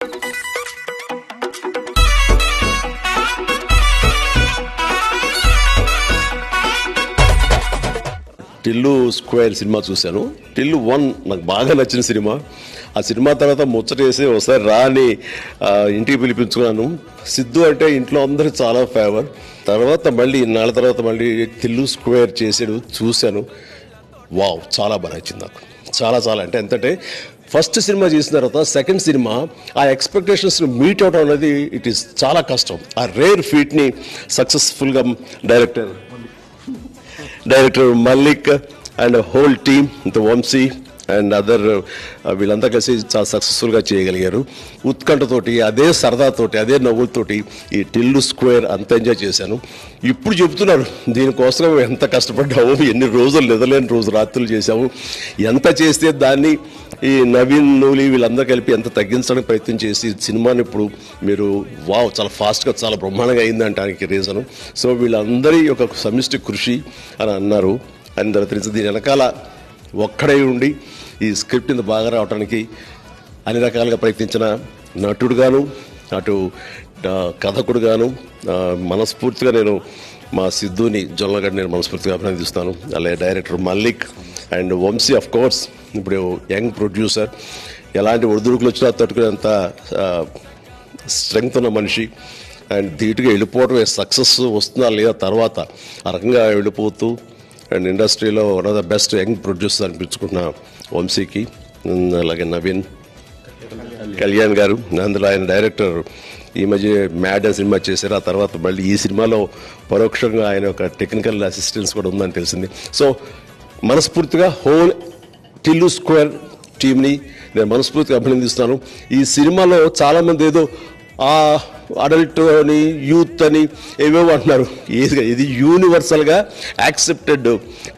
Tillu square cinema చూశాను. టిల్లు 1 నాకు బాగా నచ్చిన సినిమా. ఆ సినిమా తర్వాత ముచ్చటేసి ఒకసారి రాని ఇంటికి పిలిపించుకున్నాను. సిద్ధు అంటే ఇంట్లో అందరూ చాలా ఫేవర్. తర్వాత మళ్ళీ ఇన్నాళ్ళ తర్వాత మళ్ళీ టిల్లు స్క్వేర్ చేసాడు, చూశాను. వావ్, చాలా బాగా నచ్చింది నాకు. చాలా చాలా అంటే ఎంతంటే ఫస్ట్ సినిమా చేసిన తర్వాత సెకండ్ సినిమా ఆ ఎక్స్పెక్టేషన్స్ని మీట్ అవడం అనేది ఇట్ ఈస్ చాలా కష్టం. ఆ రేర్ ఫీట్ని సక్సెస్ఫుల్గా director Mallik and whole team Vamshi and other వీళ్ళంతా కలిసి చాలా సక్సెస్ఫుల్గా చేయగలిగారు. ఉత్కంఠతోటి, అదే సరదాతోటి, అదే నవ్వులతోటి ఈ టిల్లు స్క్వేర్ అంత ఎంజాయ్ చేశాను. ఇప్పుడు చెప్తున్నారు దీనికోసం ఎంత కష్టపడ్డాము, ఎన్ని రోజులు నిద్రలేని రోజు రాత్రులు చేశాము, ఎంత చేస్తే దాన్ని ఈ నవీన్ నూలి వీళ్ళందరూ కలిపి ఎంత తగ్గించడానికి ప్రయత్నం చేసి సినిమాని ఇప్పుడు మీరు వావ్ చాలా ఫాస్ట్గా చాలా బ్రహ్మాండంగా అయిందంటానికి రీజను. సో వీళ్ళందరి ఒక సమిష్టి కృషి అని అన్నారు. అని తర్వాత దీని వెనకాల ఒక్కడై ఉండి ఈ స్క్రిప్ట్ ఇంత బాగా రావడానికి అన్ని రకాలుగా ప్రయత్నించిన నటుడుగాను, అటు కథకుడుగాను మనస్ఫూర్తిగా నేను మా సిద్ధుని జొల్లగడ్డ నేను మనస్ఫూర్తిగా అభినందిస్తాను. అలాగే director Mallik and Vamshi of course ఇప్పుడు యంగ్ ప్రొడ్యూసర్, ఎలాంటి ఒడిదుడుకులు వచ్చినా తట్టుకునేంత స్ట్రెంగ్త్ ఉన్న మనిషి. అండ్ ధీటుగా వెళ్ళిపోవడమే సక్సెస్ వస్తుందా లేదా తర్వాత ఆ రకంగా వెళ్ళిపోతూ అండ్ ఇండస్ట్రీలో one of the best young producer అనిపించుకున్న వంశీకి, అలాగే నవీన్ కళ్యాణ్ గారు, అందులో ఆయన డైరెక్టర్ ఈ మధ్య మ్యాడ్ సినిమా చేశారు. ఆ తర్వాత మళ్ళీ ఈ సినిమాలో పరోక్షంగా ఆయన ఒక టెక్నికల్ అసిస్టెన్స్ కూడా ఉందని తెలిసింది. సో మనస్ఫూర్తిగా హోల్ టిల్లు స్క్వేర్ టీమ్ని నేను మనస్ఫూర్తిగా అభినందిస్తాను. ఈ సినిమాలో చాలామంది ఏదో అడల్ట్ అని యూత్ అని ఏవేవో అంటున్నారు. ఇది యూనివర్సల్గా యాక్సెప్టెడ్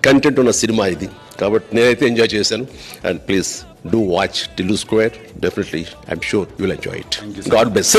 కంటెంట్ ఉన్న సినిమా ఇది. కాబట్టి నేనైతే ఎంజాయ్ చేశాను. And please do watch Tillu square. Definitely I'm sure you will enjoy it. God bless.